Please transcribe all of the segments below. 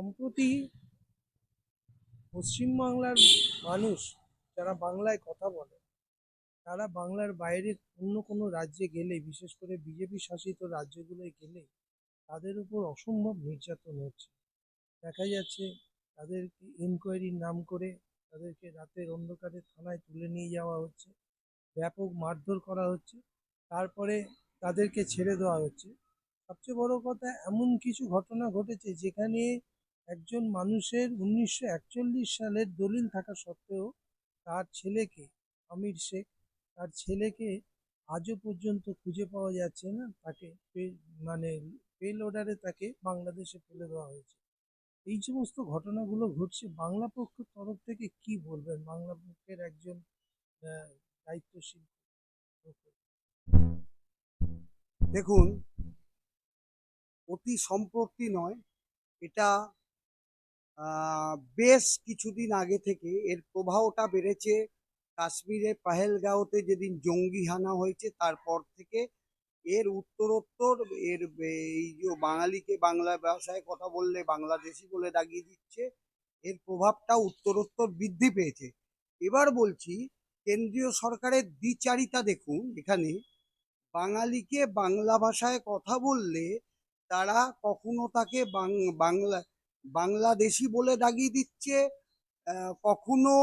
সম্প্রতি পশ্চিমবাংলার মানুষ যারা বাংলায় কথা বলে তারা বাংলার বাইরে অন্য কোনো রাজ্যে গেলে, বিশেষ করে বিজেপি শাসিত রাজ্যগুলোয় গেলে তাদের উপর অসম্ভব নির্যাতন হচ্ছে। দেখা যাচ্ছে তাদেরকে ইনকোয়ারির নাম করে তাদেরকে রাতের অন্ধকারে থানায় তুলে নিয়ে যাওয়া হচ্ছে, ব্যাপক মারধর করা হচ্ছে, তারপরে তাদেরকে ছেড়ে দেওয়া হচ্ছে। সবচেয়ে বড় কথা, এমন কিছু ঘটনা ঘটেছে যেখানে একজন মানুষের 1941 সালের দলিল থাকা সত্ত্বেও তার ছেলেকে, আমির শেখ, তার ছেলেকে আজও পর্যন্ত খুঁজে পাওয়া যাচ্ছে না। তাকে মানে বেল অর্ডারে তাকে বাংলাদেশে ফেলে দেওয়া হয়েছে। এই সমস্ত ঘটনাগুলো ঘটছে। বাংলা পক্ষের তরফ থেকে কি বলবেন, বাংলা পক্ষের একজন দায়িত্বশীল লোক? দেখুন, অতি সম্প্রতি নয়, এটা বেশ কিছুদিন আগে থেকে এর প্রবাহটা বেড়েছে। কাশ্মীরে পাহেলগাঁওতে যেদিন জঙ্গি হানা হয়েছে তারপর থেকে এর উত্তরোত্তর এর এই যে বাঙালিকে বাংলা ভাষায় কথা বললে বাংলাদেশি বলে দাগিয়ে দিচ্ছে, এর প্রভাবটা উত্তরোত্তর বৃদ্ধি পেয়েছে। এবার বলছি, কেন্দ্রীয় সরকারের দ্বিচারিতা দেখুন। এখানে বাঙালিকে বাংলা ভাষায় কথা বললে তারা কখনো তাকে বাংলা বাংলাদেশি বলে দাগিয়ে দিচ্ছে, কখনো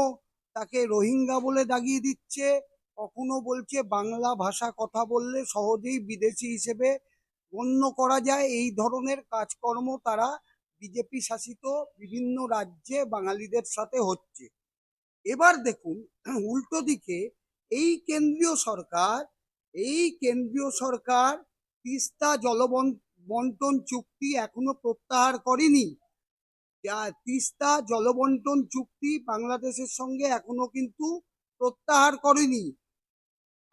তাকে রোহিঙ্গা বলে দাগিয়ে দিচ্ছে, কখনো বলছে বাংলা ভাষা কথা বললে সহজেই বিদেশি হিসেবে গণ্য করা যায়। এই ধরনের কাজকর্ম তারা বিজেপি শাসিত বিভিন্ন রাজ্যে বাঙালিদের সাথে হচ্ছে। এবার দেখুন, উল্টো দিকে এই কেন্দ্রীয় সরকার এই কেন্দ্রীয় সরকার তিস্তা বন্টন চুক্তি এখনো প্রত্যাহার করেনি। তিস্তা জলবন্টন চুক্তি বাংলাদেশের সঙ্গে এখনো কিন্তু প্রত্যাহার করেনি।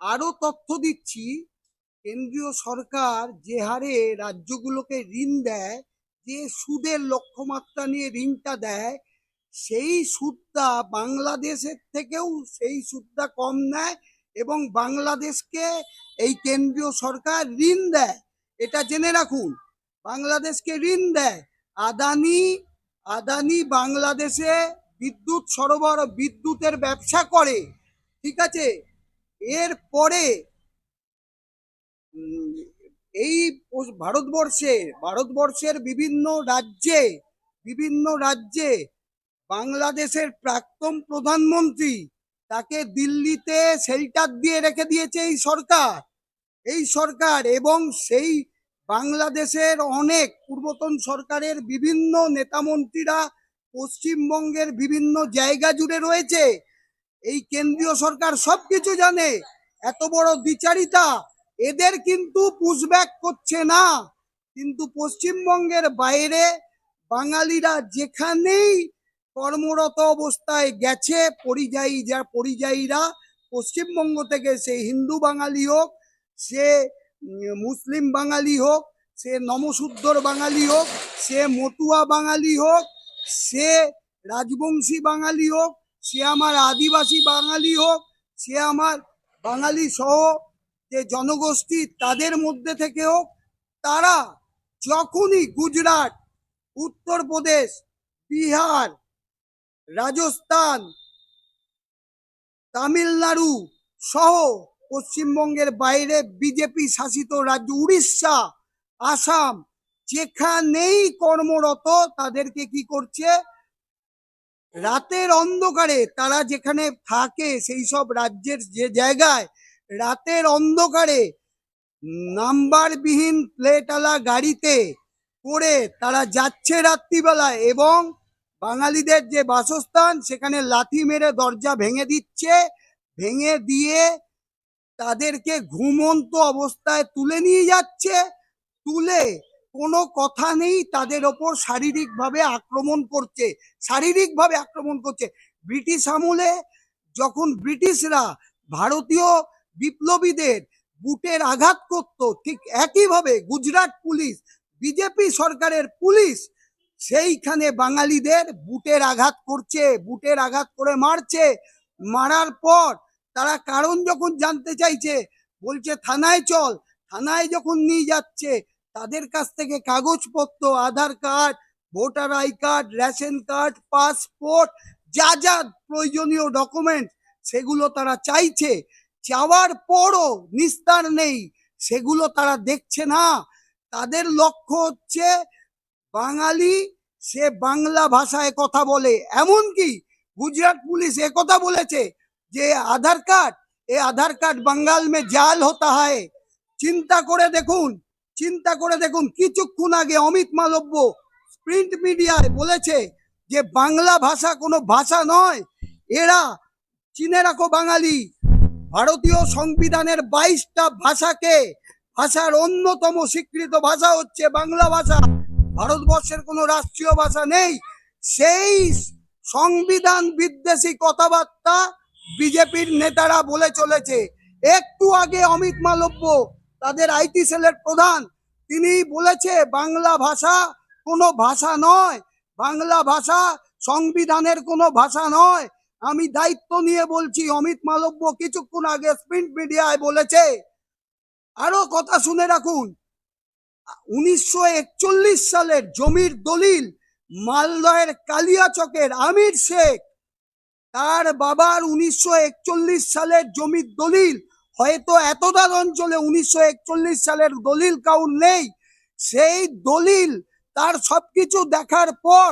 আরো তথ্য দিচ্ছি, কেন্দ্রীয় সরকার যে হারে রাজ্যগুলোকে ঋণ দেয়, যে সুদের লক্ষ্যমাত্রা নিয়ে ঋণটা দেয়, সেই সুদটা বাংলাদেশের থেকেও সেই সুদটা কম নেয় এবং বাংলাদেশকে এই কেন্দ্রীয় সরকার ঋণ দেয়। এটা জেনে রাখুন, বাংলাদেশকে ঋণ দেয়। আদানি আদানি বাংলাদেশে বিদ্যুৎ সরবরাহ, বিদ্যুতের ব্যবসা করে, ঠিক আছে। এরপরে এই ভারতবর্ষের বিভিন্ন রাজ্যে বাংলাদেশের প্রাক্তন প্রধানমন্ত্রী, তাকে দিল্লিতে শেল্টার দিয়ে রেখে দিয়েছে এই সরকার এবং সেই বাংলাদেশের অনেক পূর্বতন সরকারের বিভিন্ন নেতামন্ত্রীরা পশ্চিমবঙ্গের বিভিন্ন জায়গা জুড়ে রয়েছে। এই কেন্দ্রীয় সরকার সবকিছু জানে। এত বড় দ্বিচারিতা এদের কিন্তু পুশব্যাক করছে না। কিন্তু পশ্চিমবঙ্গের বাইরে বাঙালিরা যেখানেই কর্মরত অবস্থায় গেছে, পরিযায়ীরা পশ্চিমবঙ্গ থেকে, সে হিন্দু বাঙালি হোক, সে মুসলিম বাঙালি হোক, সে নমশূদ্র বাঙালি হোক, সে মতুয়া বাঙালি হোক, সে রাজবংশী বাঙালি হোক, সে আমার আদিবাসী বাঙালি হোক, সে আমার বাঙালি সহ যে জনগোষ্ঠী তাদের মধ্যে থেকে হোক, তারা যখনই গুজরাট, উত্তরপ্রদেশ, বিহার, রাজস্থান, তামিলনাড়ু সহ পশ্চিমবঙ্গের বাইরে বিজেপি শাসিত রাজ্য উড়িষ্যা, আসাম, যেখানেই কর্মরত তাদেরকে কি করছে, রাতের অন্ধকারে তারা যেখানে থাকে সেই সব রাজ্যের যে জায়গায় রাতের অন্ধকারে নাম্বারবিহীন প্লেটওয়ালা গাড়িতে করে তারা যাচ্ছে রাত্রিবেলায় এবং বাঙালিদের যে বাসস্থান সেখানে লাথি মেরে দরজা ভেঙে দিচ্ছে। ভেঙে দিয়ে তাদেরকে ঘুমন্ত অবস্থায় তুলে নিয়ে যাচ্ছে। তুলে কোনো কথা নেই, তাদের ওপর শারীরিকভাবে আক্রমণ করছে। ব্রিটিশ আমলে যখন ব্রিটিশরা ভারতীয় বিপ্লবীদের বুটের আঘাত করত, ঠিক একইভাবে গুজরাট পুলিশ, বিজেপি সরকারের পুলিশ সেইখানে বাঙালিদের বুটের আঘাত করছে, বুটের আঘাত করে মারছে। মারার পর তারা কারণ যখন জানতে চাইছে, বলছে থানায় চল। থানায় যখন নিয়ে যাচ্ছে, তাদের কাছ থেকে কাগজপত্র, Aadhaar card, voter I card, ration card, passport, যা যা প্রয়োজনীয় ডকুমেন্ট সেগুলো তারা চাইছে, চাওয়ার পরও নিস্তার নেই, সেগুলো তারা দেখছে না। তাদের লক্ষ্য হচ্ছে বাঙালি সে বাংলা ভাষায় কথা বলে। এমনকি গুজরাট পুলিশ একথা বলেছে যে আধার কার্ড, এ আধার কার্ড বাঙ্গাল মে জাল হতা হয়। চিন্তা করে দেখুন, চিন্তা করে দেখুন, কিছুক্ষণ আগে অমিত মালব্য প্রিন্ট মিডিয়ায় বলেছে যে বাংলা ভাষা কোনো ভাষা নয়। এরা, চিনে রাখো বাঙালি, ভারতীয় সংবিধানের 22টা ভাষার অন্যতম স্বীকৃত ভাষা হচ্ছে বাংলা ভাষা। ভারতবর্ষের কোনো রাষ্ট্রীয় ভাষা নেই। সেই সংবিধান বিদ্বেষী কথাবার্তা বিজেপির নেতারা বলে চলেছে। একটু আগে অমিত মালব্য, তাদের আইটি সেলের প্রধান, তিনি বলেছে বাংলা ভাষা কোনো ভাষা নয়, বাংলা ভাষা সংবিধানের কোনো ভাষা নয়। আমি দায়িত্ব নিয়ে বলছি, অমিত মালব্য কিছুক্ষণ আগে প্রিন্ট মিডিয়ায় বলেছে। আরো কথা শুনে রাখুন, 1941 সালের জমির দলিল মালদহের কালিয়াচকের আমির শেখ, তার বাবার 1941 সালের জমির দলিল, হয়তো এতদার অঞ্চলে 1941 সালের দলিল কাউর নেই। সেই দলিল, তার সবকিছু দেখার পর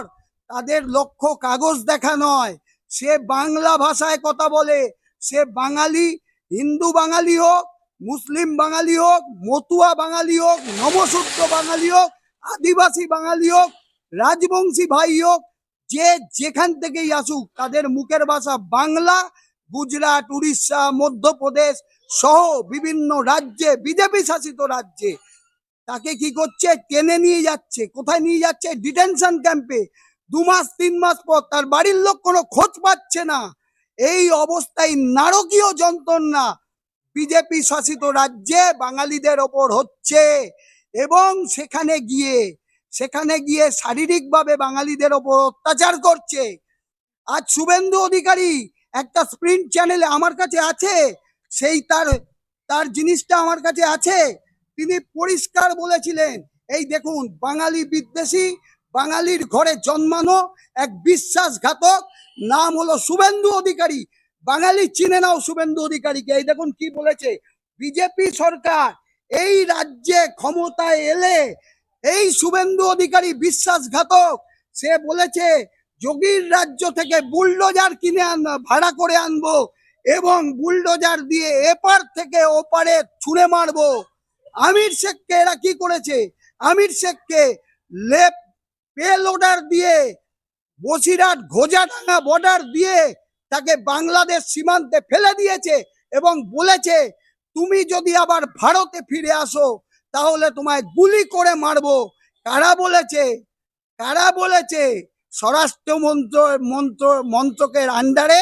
তাদের লক্ষ্য কাগজ দেখা নয়, সে বাংলা ভাষায় কথা বলে। সে বাঙালি, হিন্দু বাঙালি হোক, মুসলিম বাঙালি হোক, মতুয়া বাঙালি হোক, নমশূদ্র বাঙালি হোক, আদিবাসী বাঙালি হোক, রাজবংশী ভাই হোক, যে যেখান থেকেই আসুক, তাদের মুখের ভাষা বাংলা। গুজরাট, উড়িষ্যা, মধ্যপ্রদেশ সহ বিভিন্ন রাজ্যে, বিজেপি শাসিত রাজ্যে তাকে কি করছে, টেনে নিয়ে যাচ্ছে। কোথায় নিয়ে যাচ্ছে? ডিটেনশন ক্যাম্পে। 2 মাস 3 মাস পর তার বাড়ির লোক কোনো খোঁজ পাচ্ছে না। এই অবস্থায় নারকীয় যন্ত্রণা বিজেপি শাসিত রাজ্যে বাঙালিদের ওপর হচ্ছে, এবং সেখানে গিয়ে শারীরিকভাবে বাঙালিদের ওপর অত্যাচার করছে। আজ শুভেন্দু অধিকারী একটা প্রিন্ট চ্যানেলে, আমার কাছে আছে সেই তার তার জিনিসটা আমার কাছে আছে, তিনি পরিষ্কার বলেছিলেন, এই দেখুন, বাঙালি বিদ্বেষী, বাঙালির ঘরে জন্মানো এক বিশ্বাসঘাতক, নাম হলো শুভেন্দু অধিকারী। বাঙালি চিনে নাও শুভেন্দু অধিকারীকে। এই দেখুন কি বলেছে, বিজেপি সরকার এই রাজ্যে ক্ষমতায় এলে এই শুভেন্দু অধিকারী বিশ্বাসঘাতক, সে বলেছে যোগীর রাজ্য থেকে বুলডোজার কিনে ভাড়া করে আনবো, এবং বুলডোজার দিয়ে এপার থেকে ওপারে ছুঁড়ে মারবো। আমির শেখকে এরা কি করেছে? আমির শেখকে লেপ পেল অর্ডার দিয়ে বসিরহাট ঘোজাডাঙ্গা বর্ডার দিয়ে তাকে বাংলাদেশ সীমান্তে ফেলে দিয়েছে, এবং বলেছে তুমি যদি আবার ভারতে ফিরে আসো তাহলে তোমায় গুলি করে মারবো। কারা বলেছে? কারা বলেছে? স্বরাষ্ট্র মন্ত্রকের আন্ডারে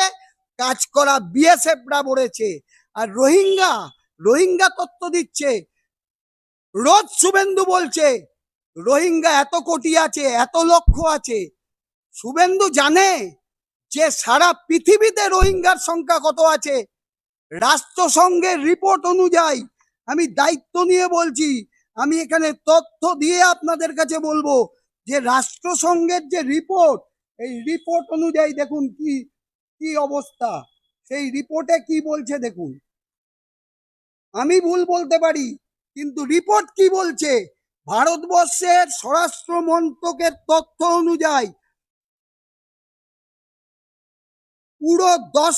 কাজ করা বিএসএফরা বলেছে। আর রোহিঙ্গা তত্ত্ব দিচ্ছে। রোজ শুভেন্দু বলছে রোহিঙ্গা এত কোটি আছে, এত লক্ষ আছে। শুভেন্দু জানে যে সারা পৃথিবীতে রোহিঙ্গার সংখ্যা কত আছে? রাষ্ট্রসংঘের রিপোর্ট অনুযায়ী, আমি দায়িত্ব নিয়ে বলছি, আমি এখানে তথ্য দিয়ে আপনাদের কাছে বলবো যে রাষ্ট্রসংঘের যে রিপোর্ট, এই রিপোর্ট অনুযায়ী দেখুন কি কি অবস্থা। সেই রিপোর্টে কি বলছে দেখুন। আমি ভুল বলতে পারি, কিন্তু রিপোর্ট কি বলছে? ভারতবর্ষের স্বরাষ্ট্র মন্ত্রকের তথ্য অনুযায়ী পুরো 10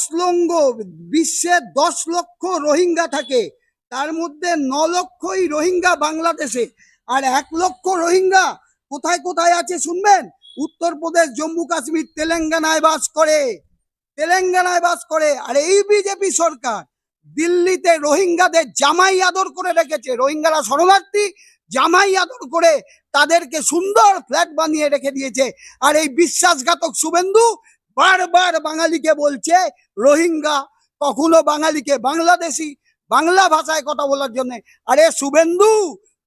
লক্ষ রোহিঙ্গা থাকে, তার মধ্যে 9 লক্ষই রোহিঙ্গা বাংলাদেশে, আর 1 লক্ষ রোহিঙ্গা কোথায় কোথায় আছে শুনবেন? উত্তরপ্রদেশ, জম্মু কাশ্মীর, তেলেঙ্গানায় বাস করে। আর এই বিজেপি সরকার দিল্লিতে রোহিঙ্গাদের জামাই আদর করে রেখেছে। রোহিঙ্গারা শরণার্থী, জামাই আদর করে তাদেরকে সুন্দর ফ্ল্যাট বানিয়ে রেখে দিয়েছে। আর এই বিশ্বাসঘাতক শুভেন্দু বারবার বাঙালিকে বলছে রোহিঙ্গা, কখনো বাঙালিকে বাংলাদেশি, বাংলা ভাষায় কথা বলার জন্য। আরে শুভেন্দু,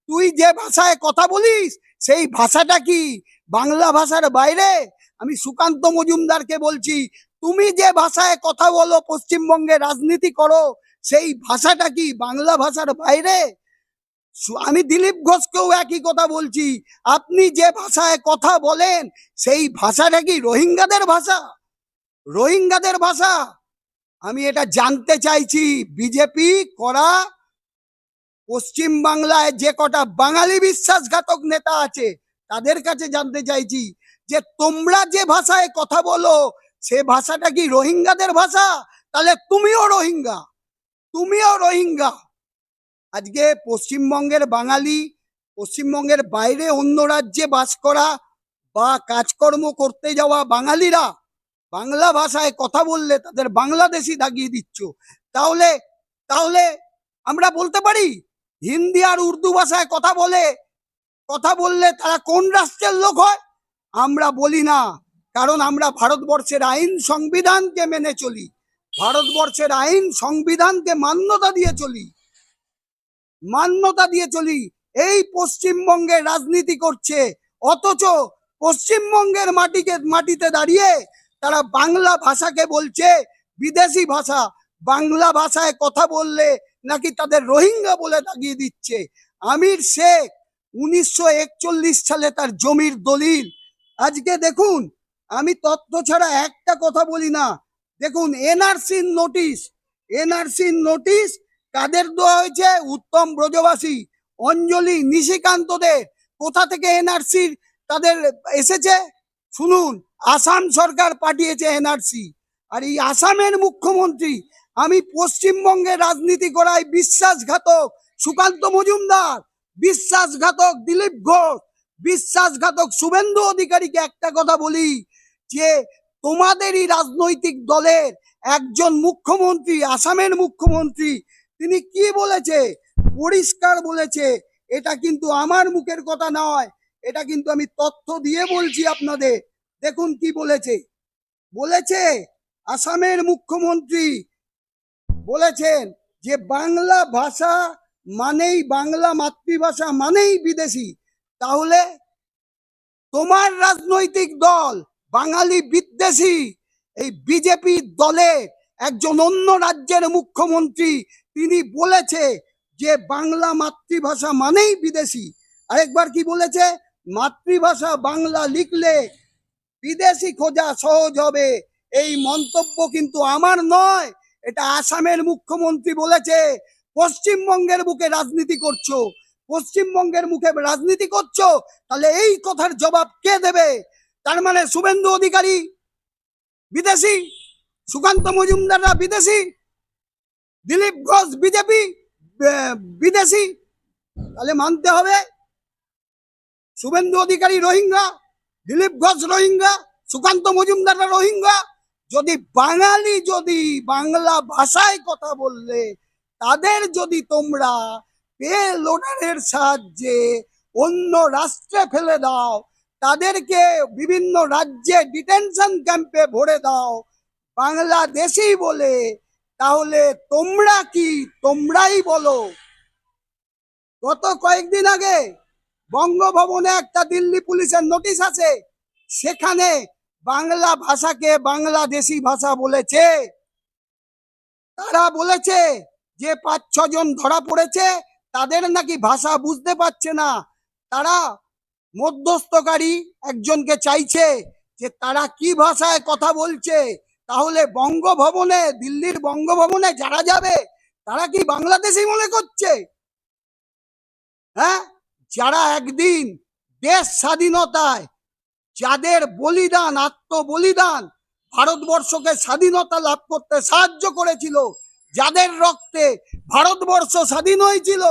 তুই যে ভাষায় কথা বলিস সেই ভাষাটা কি বাংলা ভাষার বাইরে? আমি সুকান্ত মজুমদারকে বলছি, তুমি যে ভাষায় কথা বলো, পশ্চিমবঙ্গে রাজনীতি করো, সেই ভাষাটা কি বাংলা ভাষার বাইরে? আমি দিলীপ ঘোষকেও একই কথা বলছি, আপনি যে ভাষায় কথা বলেন সেই ভাষাটা কি রোহিঙ্গাদের ভাষা? রোহিঙ্গাদের ভাষা? আমি এটা জানতে চাইছি। বিজেপি করা পশ্চিম বাংলায় যে কটা বাঙালি বিশ্বাসঘাতক নেতা আছে তাদের কাছে জানতে চাইছি যে তোমরা যে ভাষায় কথা বলো সে ভাষাটা কি রোহিঙ্গাদের ভাষা? তাহলে তুমিও রোহিঙ্গা, তুমিও রোহিঙ্গা। আজকে পশ্চিমবঙ্গের বাঙালি, পশ্চিমবঙ্গের বাইরে অন্য রাজ্যে বাস করা বা কাজকর্ম করতে যাওয়া বাঙালিরা বাংলা ভাষায় কথা বললে তাদের বাংলাদেশি দাগিয়ে দিচ্ছ। তাহলে তাহলে আমরা বলতে পারি হিন্দি আর উর্দু ভাষায় কথা বললে তারা কোন রাষ্ট্রের লোক হয়? আমরা বলি না, কারণ আমরা ভারতবর্ষের আইন সংবিধানকে মেনে চলি, ভারতবর্ষের আইন সংবিধানকে মান্যতা দিয়ে চলি। এই পশ্চিমবঙ্গে রাজনীতি করছে, অথচ পশ্চিমবঙ্গের মাটিতে দাঁড়িয়ে তারা বাংলা ভাষাকে বলছে বিদেশি ভাষা। বাংলা ভাষায় কথা বললে নাকি তাদের রোহিঙ্গা বলে দাগিয়ে দিচ্ছে। আমির শেখ 1941 সালে তার জমির দলিল, আজকে দেখুন, আমি তথ্য ছাড়া একটা কথা বলি না। দেখুন এনআরসির নোটিশ কাদের দেওয়া হয়েছে? উত্তম ব্রজবাসী, অঞ্জলি, নিশিকান্তদের। কোথা থেকে এনআরসি তাদের এসেছে? শুনুন, আসাম সরকার পাঠিয়েছে এনআরসি। আর এই আসামের মুখ্যমন্ত্রী, আমি পশ্চিমবঙ্গে রাজনীতি করাই বিশ্বাসঘাতক সুকান্ত মজুমদার, বিশ্বাসঘাতক দিলীপ ঘোষ, বিশ্বাসঘাতক শুভেন্দু অধিকারীকে একটা কথা বলি যে তোমাদেরই রাজনৈতিক দলের একজন মুখ্যমন্ত্রী, আসামের মুখ্যমন্ত্রী, তিনি কি বলেছে? পরিষ্কার বলেছে, এটা কিন্তু আমার মুখের কথা নয়, এটা কিন্তু আমি তথ্য দিয়ে বলছি আপনাদের। দেখুন কি বলেছে আসামের মুখ্যমন্ত্রী বলেছেন যে বাংলা ভাষা মানেই, বাংলা মাতৃভাষা মানেই বিদেশি। তাহলে তোমার রাজনৈতিক দল বাঙালি বিদ্বেষী এই বিজেপি দলে একজন অন্য রাজ্যের মুখ্যমন্ত্রী তিনি বলেছে যে বাংলা মাতৃভাষা মানেই বিদেশি। আরেকবার কি বলেছে? মাতৃভাষা বাংলা লিখলে বিদেশি খোঁজা সহজ হবে। এই মন্তব্য কিন্তু আমার নয়, এটা আসামের মুখ্যমন্ত্রী বলেছে। পশ্চিমবঙ্গের বুকে রাজনীতি করছো, পশ্চিমবঙ্গের মুখে রাজনীতি করছো, তাহলে এই কথার জবাব কে দেবে? তার মানে শুভেন্দু অধিকারী বিদেশি, সুকান্ত মজুমদাররা বিদেশি, দিলীপ ঘোষ বিজেপি বিদেশি। তাহলে মানতে হবে শুভেন্দু অধিকারী রোহিঙ্গা, দিলীপ ঘোষ রোহিঙ্গা, সুকান্ত মজুমদাররা রোহিঙ্গা। যদি বাংলা ভাষায় কথা বললে তাদের যদি তোমরা পে লোডারের সাহায্যে অন্য রাষ্ট্রে ফেলে দাও, তাদেরকে বিভিন্ন রাজ্যে ডিটেনশন ক্যাম্পে ভরে দাও বাংলাদেশি বলে, তাহলে তোমরা কি? তোমরাই বলো। গত কয়েকদিন আগে বঙ্গভবনে একটা দিল্লি পুলিশের নোটিশ আছে, সেখানে বাংলা ভাষাকে বাংলাদেশি ভাষা বলেছে। তারা বলেছে যে 5-6 জন ধরা পড়েছে, তাদের নাকি ভাষা বুঝতে পারছে না। তারা মধ্যস্থকারী একজনকে চাইছে যে তারা কি ভাষায় কথা বলছে। তাহলে বঙ্গভবনে, দিল্লির বঙ্গভবনে যারা যাবে তারা কি বাংলাদেশি মনে করছে? হ্যাঁ, যারা একদিন দেশ স্বাধীনতায় যাদের বলিদান, আত্মবলিদান ভারতবর্ষকে স্বাধীনতা লাভ করতে সাহায্য করেছিল, যাদের রক্তে ভারতবর্ষ স্বাধীন হয়েছিল,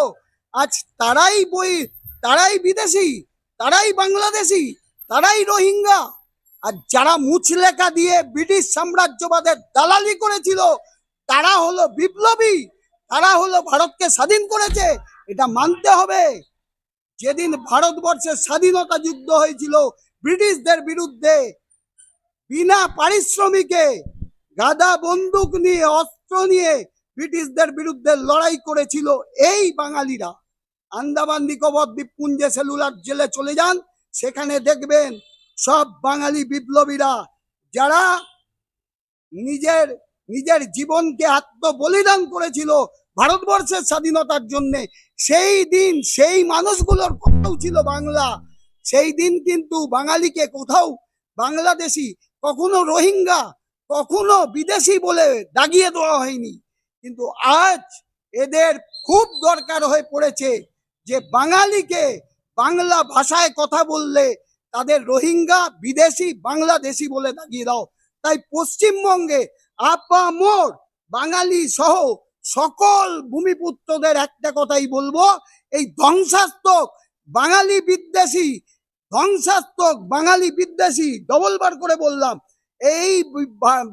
আজ তারাই বিদেশি, তারাই বাংলাদেশি, তারাই রোহিঙ্গা। আর যারা মুচলেখা দিয়ে ব্রিটিশ সাম্রাজ্যবাদের দালালি করেছিল তারা হলো বিপ্লবী, তারা হলো ভারতকে স্বাধীন করেছে। এটা মানতে হবে। যেদিন ভারতবর্ষের স্বাধীনতা যুদ্ধ হয়েছিল ব্রিটিশদের বিরুদ্ধে, বিনা পারিশ্রমিকে গাদা বন্দুক নিয়ে, অস্ত্র নিয়ে ব্রিটিশদের বিরুদ্ধে লড়াই করেছিল এই বাঙালিরা। আন্দামান নিকোবর দ্বীপপুঞ্জে সেলুলার জেলে চলে যান, সেখানে দেখবেন সব বাঙালি বিপ্লবীরা যারা নিজের জীবনকে আত্মবলিদান করেছিল ভারতবর্ষের স্বাধীনতার জন্য। সেই দিন সেই মানুষগুলোর কোথাও ছিল বাংলা। সেই দিন কিন্তু বাঙালিকে কোথাও বাংলাদেশি, কখনো রোহিঙ্গা, কখনো বিদেশি বলে দাগিয়ে দেওয়া হয়নি। কিন্তু আজ এদের খুব দরকার হয়ে পড়েছে যে বাঙালিকে বাংলা ভাষায় কথা বললে তাদের রোহিঙ্গা, বিদেশি, বাংলাদেশি বলে দাগিয়ে দাও। তাই পশ্চিমবঙ্গে আপামর বাঙালি সহ সকল ভূমিপুত্রদের একটা কথাই বলবো, এই ধ্বংসাত্মক বাঙালি বিদ্বেষী, ধ্বংসাত্মক বাঙালি বিদ্বেষী, ডবল বার করে বললাম, এই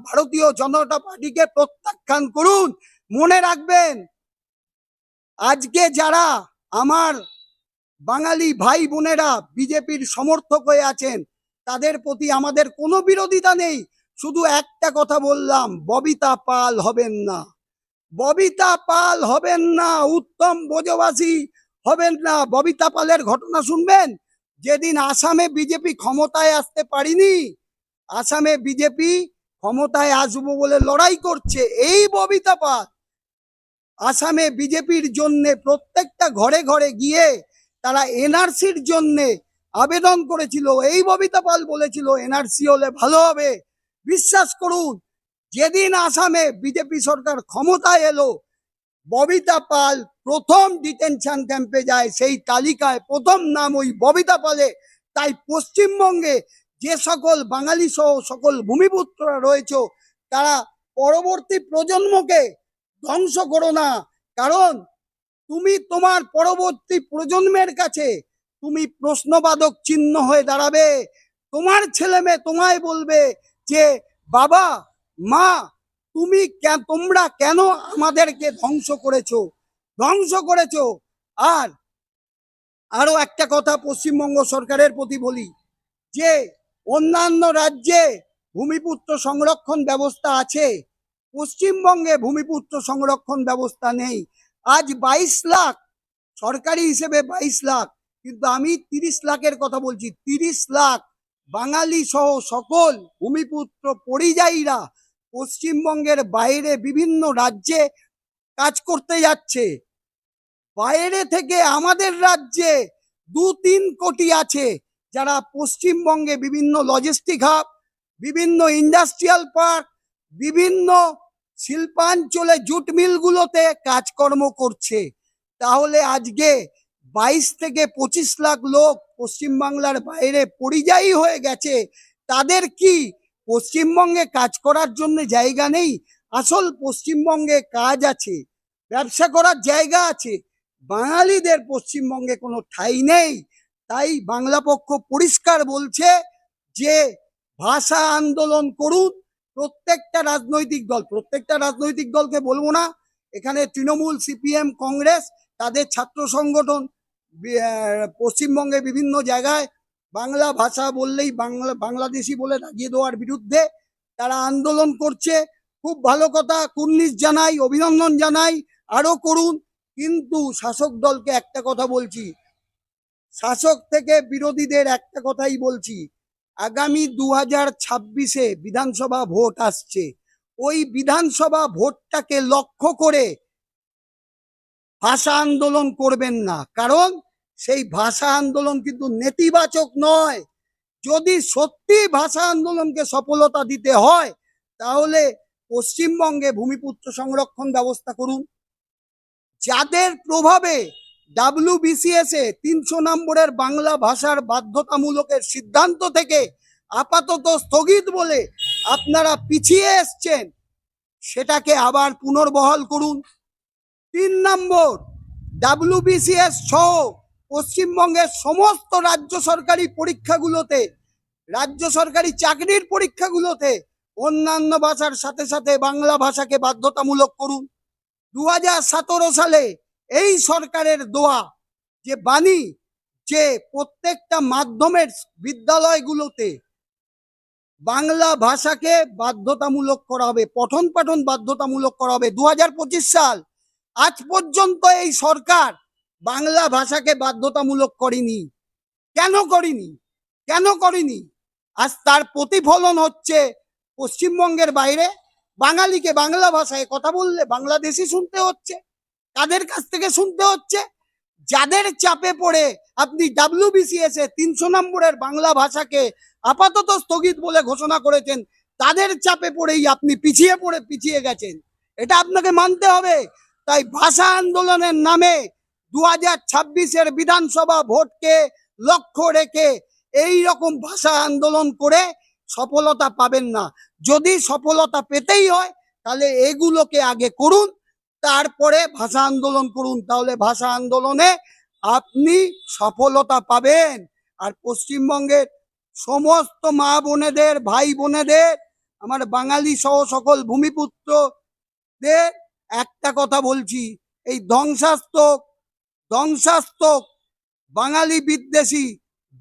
ভারতীয় জনতা পার্টিকে প্রত্যাখ্যান করুন। মনে রাখবেন, আজকে যারা আমার বাঙালি ভাই বোনেরা বিজেপির সমর্থক হয়ে আছেন, তাদের প্রতি আমাদের কোনো বিরোধিতা নেই। শুধু একটা কথা বললাম, ববিতা পাল হবেন না, ববিতা পাল হবেন না, উত্তম বোঝবাসী হবেন না। ববিতা পালের ঘটনা শুনবেন, যেদিন আসামে বিজেপি ক্ষমতায় আসতে পারিনি, আসামে বিজেপি ক্ষমতায় আসবো বলে লড়াই করছে এই ববিতা পাল আসামে বিজেপির জন্য প্রত্যেকটা ঘরে ঘরে গিয়ে তারা এনআরসির জন্য আবেদন করেছিল। এই ববিতা পাল বলেছিল এনআরসি হলে ভালো হবে। বিশ্বাস করুন, যেদিন আসামে বিজেপি সরকার ক্ষমতায় এলো, ববিতা পাল প্রথম ডিটেনশন ক্যাম্পে যায়, সেই তালিকায় প্রথম নাম ওই ববিতা পালে। তাই পশ্চিমবঙ্গে যে সকল বাঙালি সহ সকল ভূমিপুত্ররা রয়েছে, তারা পরবর্তী প্রজন্মকে ধ্বংস করো না। কারণ তুমি তোমার পরবর্তী প্রজন্মের কাছে তুমি প্রশ্নবাদক চিহ্ন হয়ে দাঁড়াবে। তোমার ছেলে মেয়ে তোমায় বলবে যে বাবা, মা, তোমরা কেন আমাদেরকে ধ্বংস করেছো, ধ্বংস করেছো। আর আরো একটা কথা পশ্চিমবঙ্গ সরকারের প্রতি বলি, যে অন্যান্য রাজ্যে ভূমিপুত্র সংরক্ষণ ব্যবস্থা আছে, পশ্চিমবঙ্গে ভূমিপুত্র সংরক্ষণ ব্যবস্থা নেই। আজ 22 লাখ, সরকারি হিসেবে 22 লাখ, কিন্তু আমি 30 লাখের কথা বলছি। 30 লাখ বাঙালি সহ সকল ভূমিপুত্র পরিযায়ীরা পশ্চিমবঙ্গের বাইরে বিভিন্ন রাজ্যে কাজ করতে যাচ্ছে। বাইরে থেকে আমাদের রাজ্যে 2-3 কোটি আছে যারা পশ্চিমবঙ্গে বিভিন্ন লজিস্টিক হাব, বিভিন্ন ইন্ডাস্ট্রিয়াল পার্ক, বিভিন্ন শিল্পাঞ্চলে জুট মিলগুলোতে কাজকর্ম করছে। তাহলে আজকে 22 থেকে 25 লাখ লোক পশ্চিমবাংলার বাইরে পরিযায়ী হয়ে গেছে, তাদের কি পশ্চিমবঙ্গে কাজ করার জন্য জায়গা নেই? আসল পশ্চিমবঙ্গে কাজ আছে, ব্যবসা করার জায়গা আছে, বাঙালিদের পশ্চিমবঙ্গে কোনো ঠাঁই নেই। তাই বাংলা পক্ষ পরিষ্কার বলছে যে ভাষা আন্দোলন করুন প্রত্যেকটা রাজনৈতিক দলকে বলবো না, এখানে তৃণমূল, সিপিএম, কংগ্রেস, তাদের ছাত্র সংগঠন পশ্চিমবঙ্গে বিভিন্ন জায়গায় বাংলা ভাষা বললেই বাংলাদেশি বলে দাগিয়ে দেওয়ার বিরুদ্ধে তারা আন্দোলন করছে। খুব ভালো কথা, কুর্নিশ জানাই, অভিনন্দন জানাই, আরো করুন। কিন্তু শাসক দলকে একটা কথা বলছি, শাসক থেকে বিরোধীদের একটা কথাই বলছি, আগামী 2026-এ বিধানসভা ভোট আসছে। ওই বিধানসভা ভোটটাকে লক্ষ্য করে ভাষা আন্দোলন করবেন না, কারণ সেই ভাষা আন্দোলন কিন্তু নেতিবাচক নয়। যদি সত্যি ভাষা আন্দোলনকে সফলতা দিতে হয়, তাহলে পশ্চিমবঙ্গে ভূমিপুত্র সংরক্ষণ ব্যবস্থা করুন। যাদের প্রভাবে WBCS-এ 300 নম্বরের বাংলা ভাষার বাধ্যতামূলকের সিদ্ধান্ত থেকে আপাতত স্থগিত বলে আপনারা পিছিয়ে এসছেন, সেটাকে আবার পুনর্বহাল করুন। 3 নম্বর, WBCS সহ পশ্চিমবঙ্গের সমস্ত রাজ্য সরকারি পরীক্ষাগুলোতে, রাজ্য সরকারি চাকরির পরীক্ষাগুলোতে অন্যান্য ভাষার সাথে সাথে বাংলা ভাষাকে বাধ্যতামূলক করুন। 2017 সালে এই সরকারের দোয়া যে বাণী, যে প্রত্যেকটা মাধ্যমের বিদ্যালয়গুলোতে বাংলা ভাষাকে বাধ্যতামূলক করা হবে, পঠন পাঠন বাধ্যতামূলক করা হবে। 2025 সাল, আজ পর্যন্ত এই সরকার বাংলা ভাষাকে বাধ্যতামূলক করেনি। কেন করেনি? আজ তার প্রতিফলন হচ্ছে পশ্চিমবঙ্গের বাইরে বাঙালিকে বাংলা ভাষায় কথা বললে বাংলাদেশি শুনতে হচ্ছে। কাদের কাছ থেকে শুনতে হচ্ছে? যাদের চাপে পড়ে আপনি WBCS এ 300 নম্বরের বাংলা ভাষাকে আপাতত স্থগিত বলে ঘোষণা করেছেন, তাদের চাপে পড়েই আপনি পিছিয়ে গেছেন। এটা আপনাকে মানতে হবে। তাই ভাষা আন্দোলনের নামে 2026-এর বিধানসভা ভোটকে লক্ষ্য রেখে এই রকম ভাষা আন্দোলন করে সফলতা পাবেন না। যদি সফলতা পেতেই হয় তাহলে এগুলোকে আগে করুন, তারপরে ভাষা আন্দোলন করুন। তাহলে ভাষা আন্দোলনে আপনি সফলতা পাবেন। আর পশ্চিমবঙ্গের সমস্ত মা বোনেদের, ভাই বোনেদের, আমার বাঙালি সহ সকল ভূমিপুত্রদের একটা কথা বলছি, এই ধ্বংসাত্মক বাঙালি বিদ্বেষী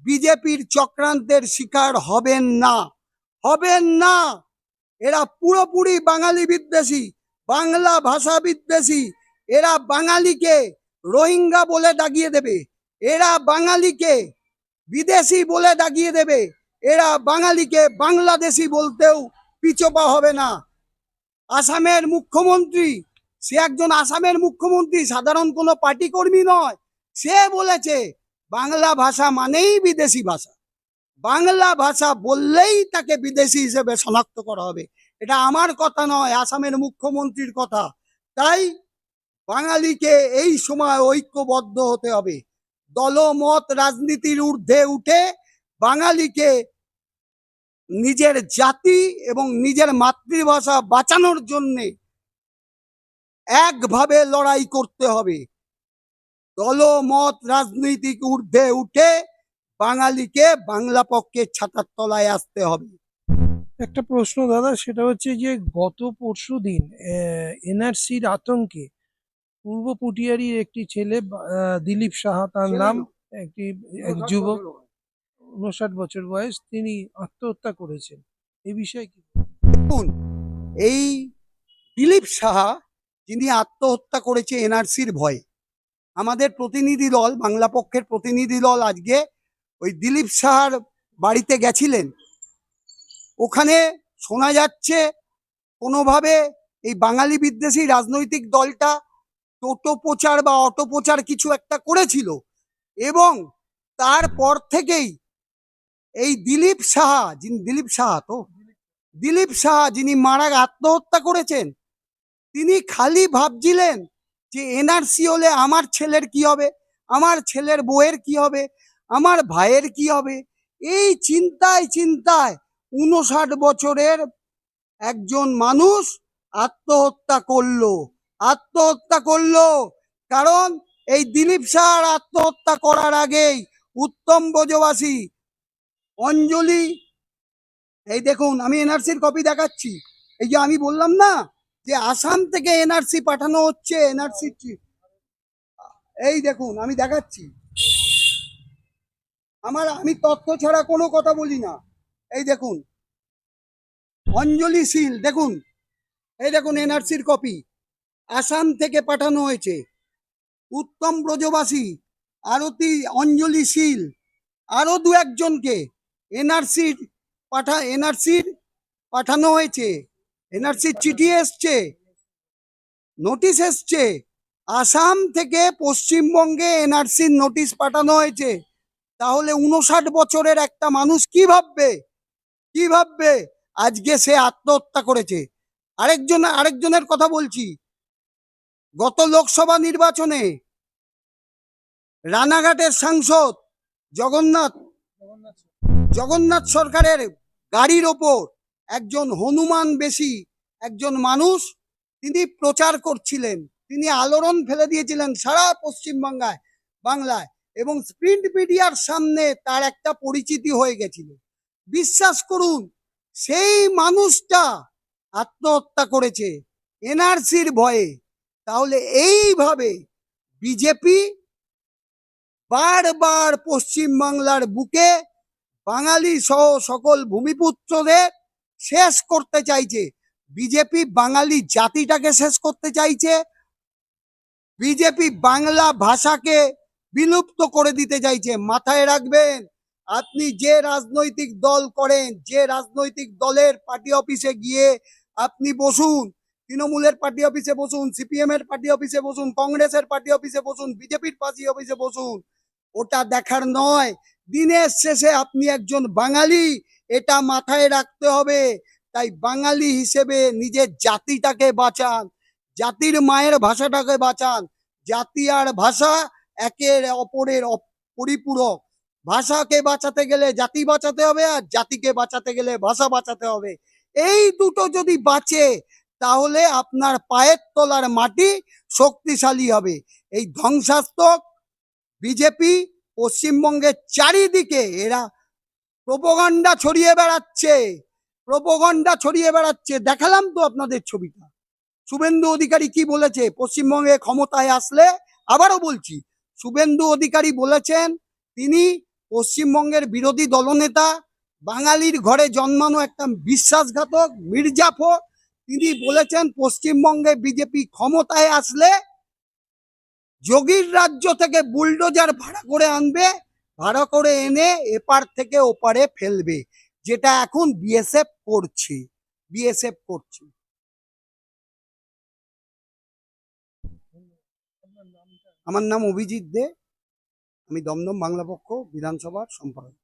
বিজেপির চক্রান্তের শিকার হবেন না। এরা পুরোপুরি বাঙালি বিদ্বেষী, বাংলা ভাষা বিদ্বেষী। এরা বাঙালিকে রোহিঙ্গা বলে দাগিয়ে দেবে, এরা বাঙালিকে বিদেশি বলে দাগিয়ে দেবে, এরা বাঙালিকে বাংলাদেশি বলতেও পিছপা হবে না। আসামের মুখ্যমন্ত্রী, সে একজন আসামের মুখ্যমন্ত্রী, সাধারণ কোনো পার্টি কর্মী নয়। সে বলেছে বাংলা ভাষা মানেই বিদেশি ভাষা, বাংলা ভাষা বললেই তাকে বিদেশি হিসেবে শনাক্ত করা হবে। এটা আমার কথা নয়, আসামের মুখ্যমন্ত্রীর কথা। তাই বাঙালিকে এই সময় ঐক্যবদ্ধ হতে হবে। দলমত রাজনীতির ঊর্ধ্বে উঠে বাঙালিকে নিজের জাতি এবং নিজের মাতৃভাষা বাঁচানোর জন্য একভাবে লড়াই করতে হবে। দলমত রাজনৈতিক ঊর্ধ্বে উঠে বাঙালিকে বাংলা পক্ষের ছাতার তলায় আসতে হবে। একটা প্রশ্ন দাদা, সেটা হচ্ছে যে গত পরশুদিন এনআরসির আতঙ্কে পূর্ব পুটিয়ারির একটি ছেলে, দিলীপ সাহা তার নাম, একটি এক যুবক, 59 বছর বয়স, তিনি আত্মহত্যা করেছেন। এই বিষয়ে কি? দেখুন, এই দিলীপ সাহা যিনি আত্মহত্যা করেছে এনআরসির ভয়ে, আমাদের প্রতিনিধি দল, বাংলা পক্ষের প্রতিনিধি দল আজকে ওই দিলীপ সাহার বাড়িতে গেছিলেন। ওখানে শোনা যাচ্ছে কোনোভাবে এই বাঙালি বিদ্বেষী রাজনৈতিক দলটা টোটো প্রচার বা অটো প্রচার কিছু একটা করেছিল, এবং তারপর থেকেই এই দিলীপ সাহা যিনি আত্মহত্যা করেছেন, তিনি খালি ভাবছিলেন যে এনআরসি হলে আমার ছেলের কি হবে, আমার ছেলের বউয়ের কি হবে, আমার ভাইয়ের কি হবে। এই চিন্তায় 59 বছরের একজন মানুষ আত্মহত্যা করলো। কারণ এই দিলীপ সাহার আত্মহত্যা করার আগেই উত্তম ব্রজবাসী, অঞ্জলি, এই দেখুন আমি এনআরসির কপি দেখাচ্ছি। এই যে আমি বললাম না যে আসাম থেকে এনআরসি পাঠানো হচ্ছে, এই দেখুন আমি দেখাচ্ছি। আমি তথ্য ছাড়া কোনো কথা বলি না। এই দেখুন অঞ্জলি শীল, দেখুন, এই দেখুন এনআরসির কপি, আসাম থেকে পাঠানো হয়েছে। উত্তম ব্রজবাসী, আরতি, অঞ্জলি শীল, আরো দু একজনকে এনআরসির পাঠানো হয়েছে। এনআরসির চিঠি এসছে, নোটিশ এসছে। আসাম থেকে পশ্চিমবঙ্গে এনআরসির নোটিশ পাঠানো হয়েছে। তাহলে 59 বছরের একটা মানুষ কি ভাববে আজকে সে আত্মহত্যা করেছে। আরেকজনের কথা বলছি। গত লোকসভা নির্বাচনে রানাঘাটের সাংসদ জগন্নাথ সরকারের গাড়ির ওপর একজন হনুমান বেশী একজন মানুষ, তিনি প্রচার করছিলেন, তিনি আলোড়ন ফেলে দিয়েছিলেন সারা বাংলায়, এবং প্রিন্ট মিডিয়ার সামনে তার একটা পরিচিতি হয়ে গেছিল। বিশ্বাস করুন, সেই মানুষটা আত্মহত্যা করেছে এনআরসির ভয়ে। তাহলে এইভাবে বিজেপি বারবার পশ্চিমবাংলার বুকে বাঙালি সহ সকল ভূমিপুত্রদের শেষ করতে চাইছে। বিজেপি বাঙালি জাতিটাকে শেষ করতে চাইছে। বিজেপি বাংলা ভাষাকে বিলুপ্ত করে দিতে চাইছে। মাথায় রাখবেন, আপনি যে রাজনৈতিক দল করেন, যে রাজনৈতিক দলের পার্টি অফিসে গিয়ে আপনি বসুন, তৃণমূলের পার্টি অফিসে বসুন, সিপিএম এর পার্টি অফিসে বসুন, কংগ্রেসের পার্টি অফিসে বসুন, বিজেপির পার্টি অফিসে বসুন, ওটা দেখার নয়। দিনের শেষে আপনি একজন বাঙালি, এটা মাথায় রাখতে হবে। তাই বাঙালি হিসেবে নিজের জাতিটাকে বাঁচান, জাতির মায়ের ভাষাটাকে বাঁচান। জাতি আর ভাষা একের অপরের পরিপূরক। ভাষাকে বাঁচাতে গেলে জাতি বাঁচাতে হবে, আর জাতিকে বাঁচাতে গেলে ভাষা বাঁচাতে হবে। এই দুটো যদি বাঁচে, তাহলে আপনার পায়ের তলার মাটি শক্তিশালী হবে। এই ধ্বংসাত্মক বিজেপি পশ্চিমবঙ্গের চারিদিকে এরা প্রোপাগান্ডা ছড়িয়ে বেড়াচ্ছে, প্রোপাগান্ডা ছড়িয়ে বেড়াচ্ছে। দেখালাম তো আপনাদের ছবিটা। শুভেন্দু অধিকারী কি বলেছে পশ্চিমবঙ্গে ক্ষমতায় আসলে? আবারও বলছি, শুভেন্দু অধিকারী বলেছেন তিনি পশ্চিমবঙ্গের বিরোধী দলনেতা, বাঙালির ঘরে জন্মানো একটা বিশ্বাসঘাতক মির্জাফর। তিনি বলেছেন পশ্চিমবঙ্গে বিজেপি ক্ষমতায় আসলে যোগীর রাজ্য থেকে বুলডোজার ভাড়া করে আনবে, ভাড়া করে এনে এপার থেকে ওপারে ফেলবে, যেটা এখন বিএসএফ করছে। বিএসএফ করছে। আপনার নামটা? আমার নাম অভিজিৎ দে, আমি দমদম বাংলা পক্ষ বিধানসভার সম্পাদক।